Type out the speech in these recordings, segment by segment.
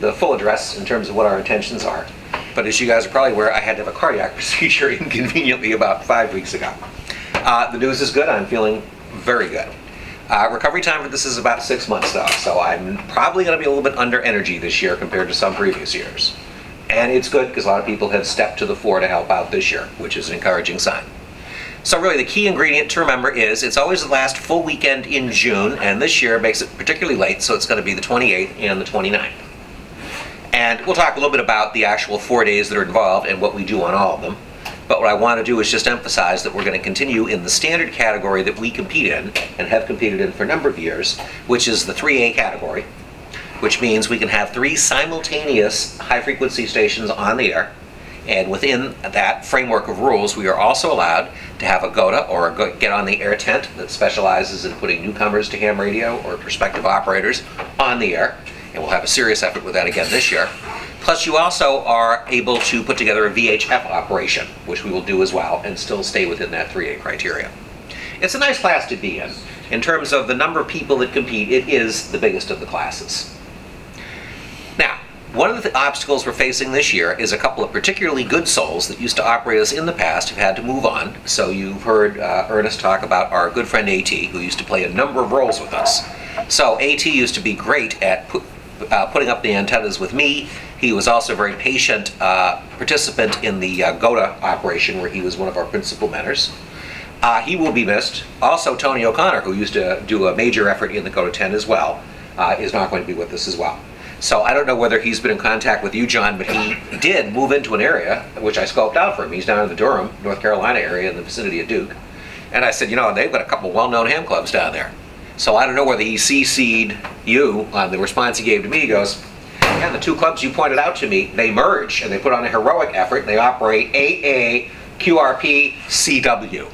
the full address in terms of what our intentions are. But as you guys are probably aware, I had to have a cardiac procedure inconveniently about 5 weeks ago. The news is good. I'm feeling very good. Recovery time for this is about 6 months though, so I'm probably going to be a little bit under energy this year compared to some previous years. And it's good because a lot of people have stepped to the fore to help out this year, which is an encouraging sign. So really the key ingredient to remember is it's always the last full weekend in June, and this year makes it particularly late, so it's going to be the 28th and the 29th. And we'll talk a little bit about the actual 4 days that are involved and what we do on all of them. But what I want to do is just emphasize that we're going to continue in the standard category that we compete in and have competed in for a number of years, which is the 3A category, which means we can have 3 simultaneous high-frequency stations on the air. And within that framework of rules, we are also allowed to have a GOTA, or a Get on the Air tent, that specializes in putting newcomers to ham radio or prospective operators on the air. And we'll have a serious effort with that again this year. Plus you also are able to put together a VHF operation, which we will do as well, and still stay within that 3A criteria. It's a nice class to be in. In terms of the number of people that compete, it is the biggest of the classes. Now, one of the obstacles we're facing this year is a couple of particularly good souls that used to operate us in the past have had to move on. So you've heard Ernest talk about our good friend AT, who used to play a number of roles with us. So AT used to be great at putting up the antennas with me. He was also a very patient participant in the GOTA operation, where he was one of our principal mentors. He will be missed. Also, Tony O'Connor, who used to do a major effort in the GOTA 10 as well, is not going to be with us as well. So I don't know whether he's been in contact with you, John, but he did move into an area which I scoped out for him. He's down in the Durham, North Carolina area in the vicinity of Duke. And I said, you know, they've got a couple well-known ham clubs down there. So I don't know whether he CC'd you on the response he gave to me. He goes, yeah, the 2 clubs you pointed out to me, they merge and they put on a heroic effort. They operate AA, QRP, CW.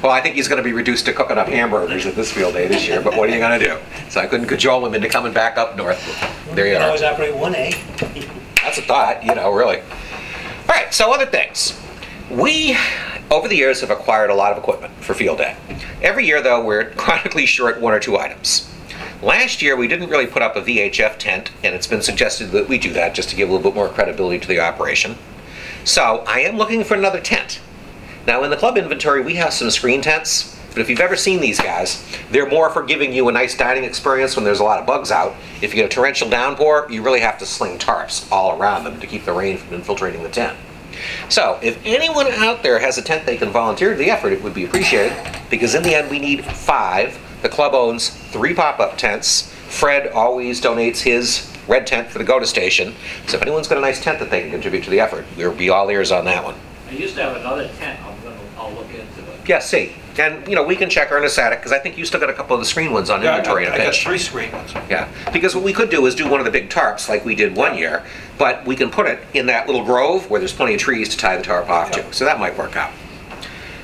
Well, I think he's going to be reduced to cooking up hamburgers at this field day this year, but what are you going to do? So I couldn't cajole him into coming back up north. There you are. You can always operate 1A. That's a thought, you know, really. All right, so other things. We, over the years, have acquired a lot of equipment for field day. Every year, though, we're chronically short 1 or 2 items. Last year, we didn't really put up a VHF tent, and it's been suggested that we do that just to give a little bit more credibility to the operation. So I am looking for another tent. Now, in the club inventory, we have some screen tents, but if you've ever seen these guys, they're more for giving you a nice dining experience when there's a lot of bugs out. If you get a torrential downpour, you really have to sling tarps all around them to keep the rain from infiltrating the tent. So, if anyone out there has a tent they can volunteer to the effort, it would be appreciated, because in the end we need 5. The club owns 3 pop-up tents. Fred always donates his red tent for the GOTA station, so if anyone's got a nice tent that they can contribute to the effort, we'll be all ears on that one. I used to have another tent. I'll look into it. Yeah, see. And, you know, we can check Ernest at it, because I think you still got a couple of the screen ones on inventory in a I got pinch. 3 screen ones. Yeah, because what we could do is do one of the big tarps like we did one year, but we can put it in that little grove where there's plenty of trees to tie the tarp off to, so that might work out.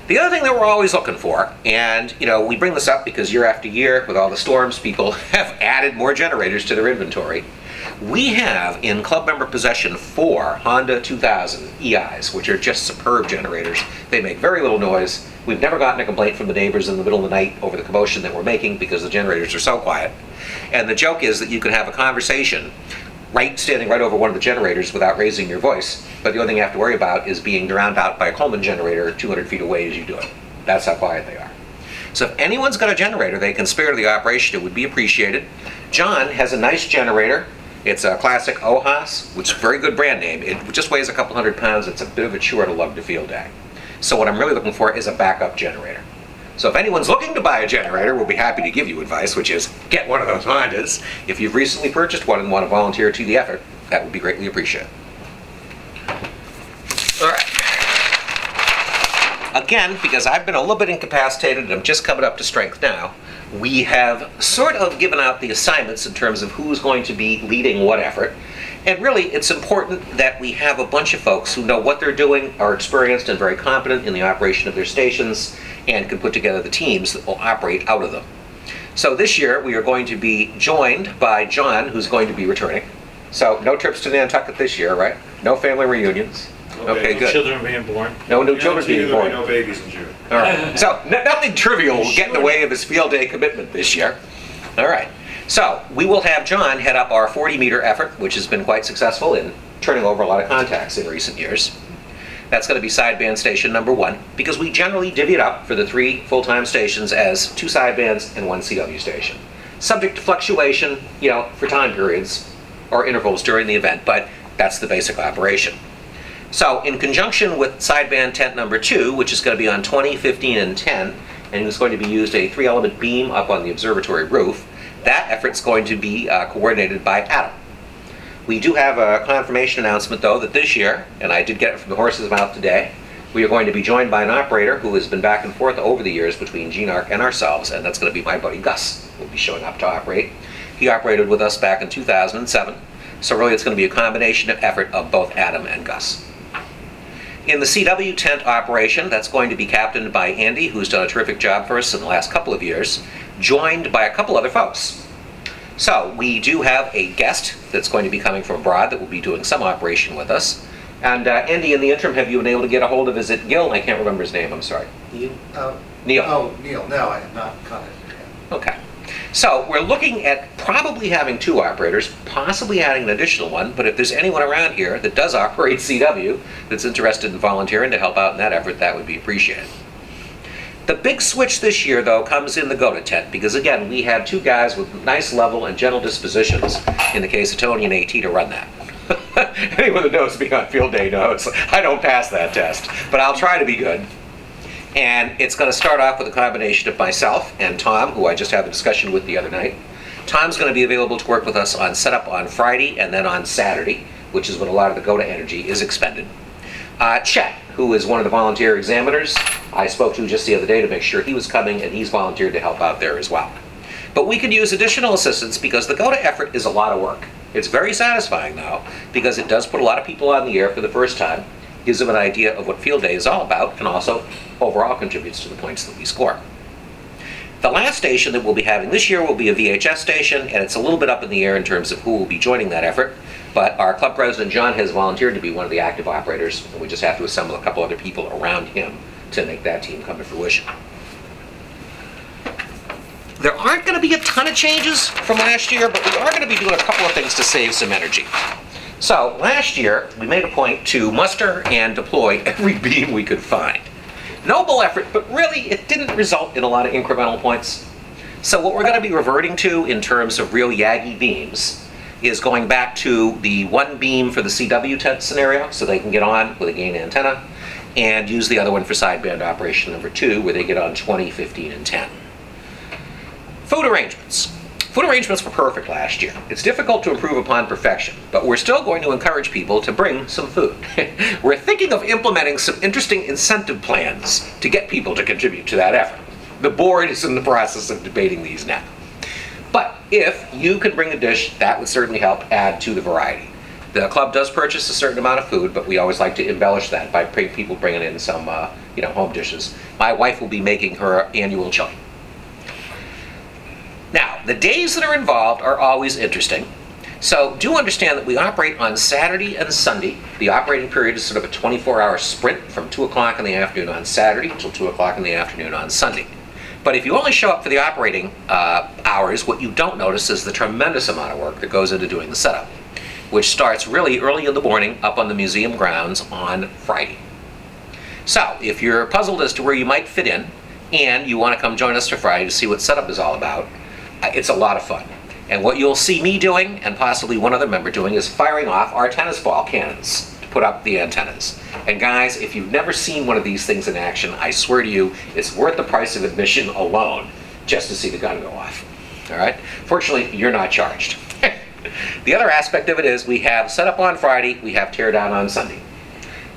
The other thing that we're always looking for, and, you know, we bring this up because year after year, with all the storms, people have added more generators to their inventory. We have in club member possession 4 Honda 2000 EIs, which are just superb generators. They make very little noise. We've never gotten a complaint from the neighbors in the middle of the night over the commotion that we're making because the generators are so quiet. And the joke is that you can have a conversation standing right over one of the generators without raising your voice, but the only thing you have to worry about is being drowned out by a Coleman generator 200 feet away as you do it. That's how quiet they are. So if anyone's got a generator they can spare to the operation, it would be appreciated. John has a nice generator. It's a classic OHAS, which is a very good brand name. It just weighs a couple 100 pounds. It's a bit of a chore to lug to field day. So what I'm really looking for is a backup generator. So if anyone's looking to buy a generator, we'll be happy to give you advice, which is get one of those Hondas. If you've recently purchased one and want to volunteer to the effort, that would be greatly appreciated. All right. Again, because I've been a little bit incapacitated and I'm just coming up to strength now, we have sort of given out the assignments in terms of who's going to be leading what effort. And really, it's important that we have a bunch of folks who know what they're doing, are experienced and very competent in the operation of their stations, and can put together the teams that will operate out of them. So this year, we are going to be joined by John, who's going to be returning. So no trips to Nantucket this year, right? No family reunions. Okay, no good. Children being born. No new children being born. No babies in June. All right. So nothing trivial will get in the way of his field day commitment this year. All right. So we will have John head up our 40-meter effort, which has been quite successful in turning over a lot of contacts in recent years. That's going to be sideband station number 1, because we generally divvy it up for the 3 full-time stations as 2 sidebands and 1 CW station. Subject to fluctuation, you know, for time periods or intervals during the event, but that's the basic operation. So in conjunction with sideband tent number 2, which is going to be on 20, 15, and 10, and is going to be used a 3-element beam up on the observatory roof, that effort's going to be coordinated by Adam. We do have a confirmation announcement, though, that this year, and I did get it from the horse's mouth today, we are going to be joined by an operator who has been back and forth over the years between GNARC and ourselves, and that's going to be my buddy Gus, who will be showing up to operate. He operated with us back in 2007, so really it's going to be a combination of effort of both Adam and Gus. In the CW tent operation, that's going to be captained by Andy, who's done a terrific job for us in the last couple of years, joined by a couple other folks. So we do have a guest that's going to be coming from abroad that will be doing some operation with us. And Andy, in the interim, have you been able to get a hold of, is it Gil? I can't remember his name, I'm sorry. Neil? Neil. Oh, Neil. No, I have not contacted him. Okay. So we're looking at probably having 2 operators, possibly adding an additional one, but if there's anyone around here that does operate CW that's interested in volunteering to help out in that effort, that would be appreciated. The big switch this year, though, comes in the GOTA tent, because again, we have 2 guys with nice level and gentle dispositions, in the case of Tony and AT, to run that. Anyone that knows me on field day knows I don't pass that test, but I'll try to be good. And it's going to start off with a combination of myself and Tom, who I just had a discussion with the other night. Tom's going to be available to work with us on setup on Friday and then on Saturday, which is when a lot of the GOTA energy is expended. Chet, who is one of the volunteer examiners, I spoke to just the other day to make sure he was coming, and he's volunteered to help out there as well. But we could use additional assistance because the GOTA effort is a lot of work. It's very satisfying, though, because it does put a lot of people on the air for the first time, gives them an idea of what field day is all about, and also overall contributes to the points that we score. The last station that we'll be having this year will be a VHS station, and it's a little bit up in the air in terms of who will be joining that effort. But our club president, John, has volunteered to be one of the active operators, and we just have to assemble a couple other people around him to make that team come to fruition. There aren't going to be a ton of changes from last year, but we are going to be doing a couple of things to save some energy. So last year, we made a point to muster and deploy every beam we could find. Noble effort, but really it didn't result in a lot of incremental points. So what we're going to be reverting to in terms of real Yagi beams is going back to the 1 beam for the CW tent scenario, so they can get on with a gain antenna, and use the other one for sideband operation number 2, where they get on 20, 15, and 10. Food arrangements. Food arrangements were perfect last year. It's difficult to improve upon perfection, but we're still going to encourage people to bring some food. We're thinking of implementing some interesting incentive plans to get people to contribute to that effort. The board is in the process of debating these now. But if you can bring a dish, that would certainly help add to the variety. The club does purchase a certain amount of food, but we always like to embellish that by people bringing in some home dishes. My wife will be making her annual chili. Now, the days that are involved are always interesting. So do understand that we operate on Saturday and Sunday. The operating period is sort of a 24-hour sprint from 2 o'clock in the afternoon on Saturday until 2 o'clock in the afternoon on Sunday. But if you only show up for the operating hours, what you don't notice is the tremendous amount of work that goes into doing the setup, which starts really early in the morning up on the museum grounds on Friday. So if you're puzzled as to where you might fit in, and you want to come join us for Friday to see what setup is all about, it's a lot of fun. And what you'll see me doing, and possibly one other member doing, is firing off our tennis ball cannons to put up the antennas. And guys, if you've never seen one of these things in action, I swear to you, it's worth the price of admission alone just to see the gun go off. All right? Fortunately, you're not charged. The other aspect of it is we have setup on Friday, we have teardown on Sunday.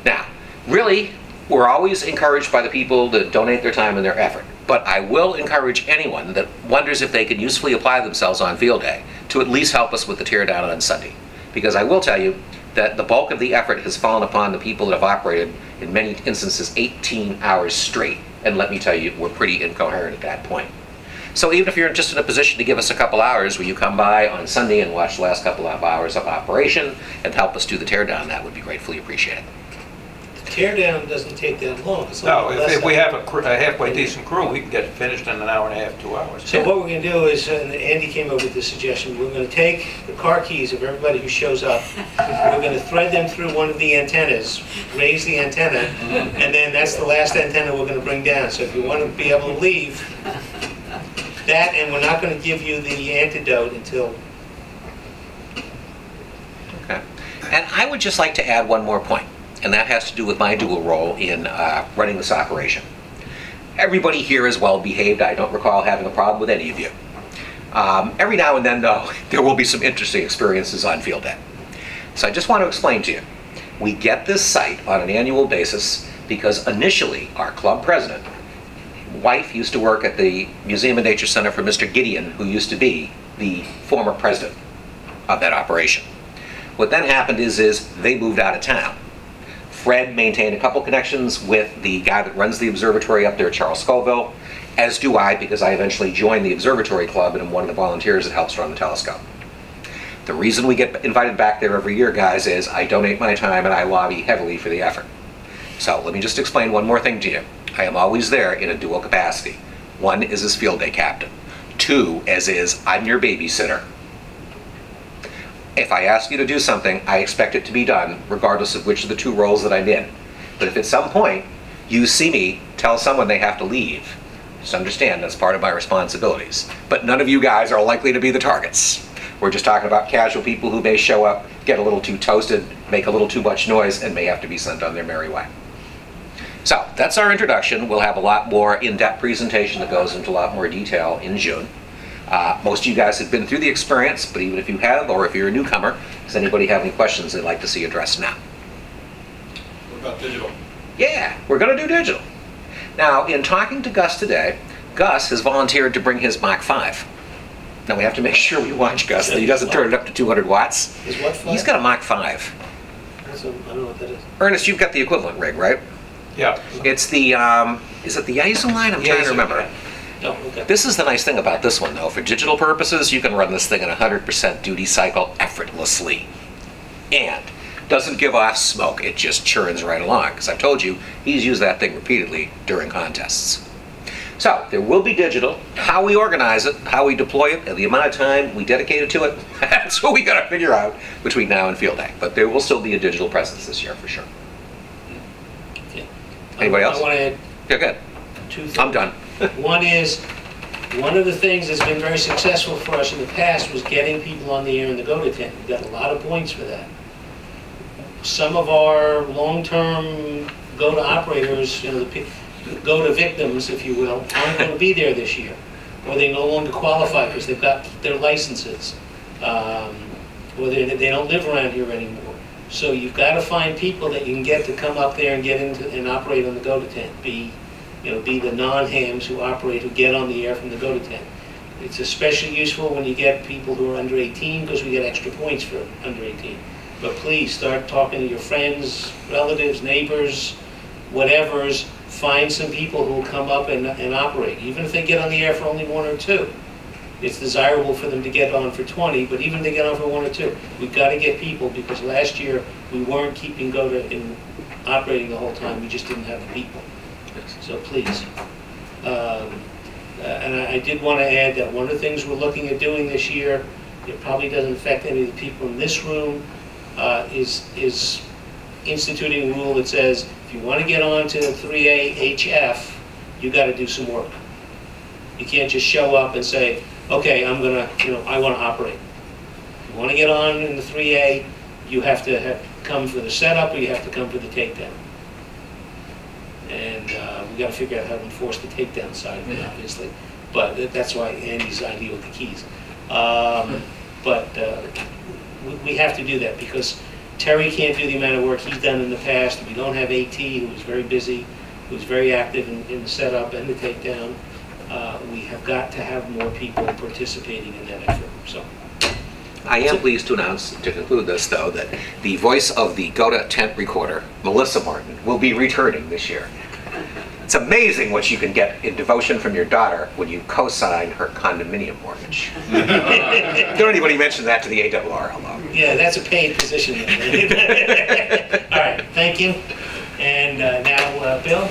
Now, really, we're always encouraged by the people that donate their time and their effort. But I will encourage anyone that wonders if they can usefully apply themselves on field day to at least help us with the teardown on Sunday. Because I will tell you that the bulk of the effort has fallen upon the people that have operated, in many instances, 18 hours straight. And let me tell you, we're pretty incoherent at that point. So even if you're just in a position to give us a couple hours where you come by on Sunday and watch the last couple of hours of operation and help us do the teardown, that would be gratefully appreciated. tear down doesn't take that long. It's a No, little less if we than- have a halfway decent crew, we can get it finished in an hour and a half, 2 hours. So what we're going to do is, and Andy came up with this suggestion, we're going to take the car keys of everybody who shows up, we're going to thread them through one of the antennas, raise the antenna, and then that's the last antenna we're going to bring down. So if you want to be able to leave, that, and we're not going to give you the antidote until... Okay. And I would just like to add one more point, and that has to do with my dual role in running this operation. Everybody here is well behaved. I don't recall having a problem with any of you. Every now and then, though, there will be some interesting experiences on field day. So I just want to explain to you, we get this site on an annual basis because initially our club president, wife, used to work at the Museum of Nature Center for Mr. Gideon, who used to be the former president of that operation. What then happened is they moved out of town. Fred maintained a couple connections with the guy that runs the observatory up there, Charles Scoville, as do I, because I eventually joined the observatory club and am one of the volunteers that helps run the telescope. The reason we get invited back there every year, guys, is I donate my time and I lobby heavily for the effort. So let me just explain one more thing to you. I am always there in a dual capacity. One is as field day captain. Two, as is, I'm your babysitter. If I ask you to do something, I expect it to be done, regardless of which of the two roles that I'm in. But if at some point you see me tell someone they have to leave, just understand that's part of my responsibilities. But none of you guys are likely to be the targets. We're just talking about casual people who may show up, get a little too toasted, make a little too much noise, and may have to be sent on their merry way. So that's our introduction. We'll have a lot more in-depth presentation that goes into a lot more detail in June. Most of you guys have been through the experience, but even if you have, or if you're a newcomer, does anybody have any questions they'd like to see addressed now? What about digital? Yeah, we're going to do digital. Now, in talking to Gus today, Gus has volunteered to bring his Mach 5. Now, we have to make sure we watch Gus that he doesn't turn it up to 200 watts. Is what 5? He's got a Mach 5. I don't know what that is. Ernest, you've got the equivalent rig, right? Yeah. It's the, is it the ISO line? I'm trying to remember. No, okay. This is the nice thing about this one, though. For digital purposes, you can run this thing at 100% duty cycle effortlessly. And doesn't give off smoke. It just churns right along. Because I've told you, he's used that thing repeatedly during contests. So, there will be digital. How we organize it, how we deploy it, and the amount of time we dedicate it to it, that's what we got to figure out between now and field day. But there will still be a digital presence this year, for sure. Yeah. Anybody else? I want to add Yeah, good. 2 things. I'm done. One is, one of the things that's been very successful for us in the past was getting people on the air in the go-to tent. We got a lot of points for that. Some of our long-term go-to operators, you know, the go-to victims, if you will, aren't going to be there this year. Or they no longer qualify because they've got their licenses. Or they don't live around here anymore. So you've got to find people that you can get to come up there and get into and operate on the go-to tent. Be the non-hams who operate, who get on the air from the go-to tent. It's especially useful when you get people who are under 18 because we get extra points for under 18. But please start talking to your friends, relatives, neighbors, whatevers. Find some people who will come up and operate. Even if they get on the air for only 1 or 2. It's desirable for them to get on for 20, but even if they get on for 1 or 2, we've got to get people because last year we weren't keeping go-to in operating the whole time. We just didn't have the people. So please. And I did want to add that one of the things we're looking at doing this year, it probably doesn't affect any of the people in this room, is instituting a rule that says if you want to get on to 3A HF, you got to do some work. You can't just show up and say, okay, I'm going to, I want to operate. If you want to get on in the 3A, you have to come for the setup or you have to come for the takedown. And we got to figure out how to enforce the takedown side of it, obviously. But that's why Andy's idea with the keys. But we have to do that because Terry can't do the amount of work he's done in the past. We don't have AT, who is very busy, who's very active in the setup and the takedown. We have got to have more people participating in that effort. So. I am pleased to announce, to conclude this though, that the voice of the go-to tent recorder, Melissa Martin, will be returning this year. It's amazing what you can get in devotion from your daughter when you co-sign her condominium mortgage. Don't anybody mention that to the AWR, hello. Yeah, that's a paid position. All right, thank you. And now, Bill,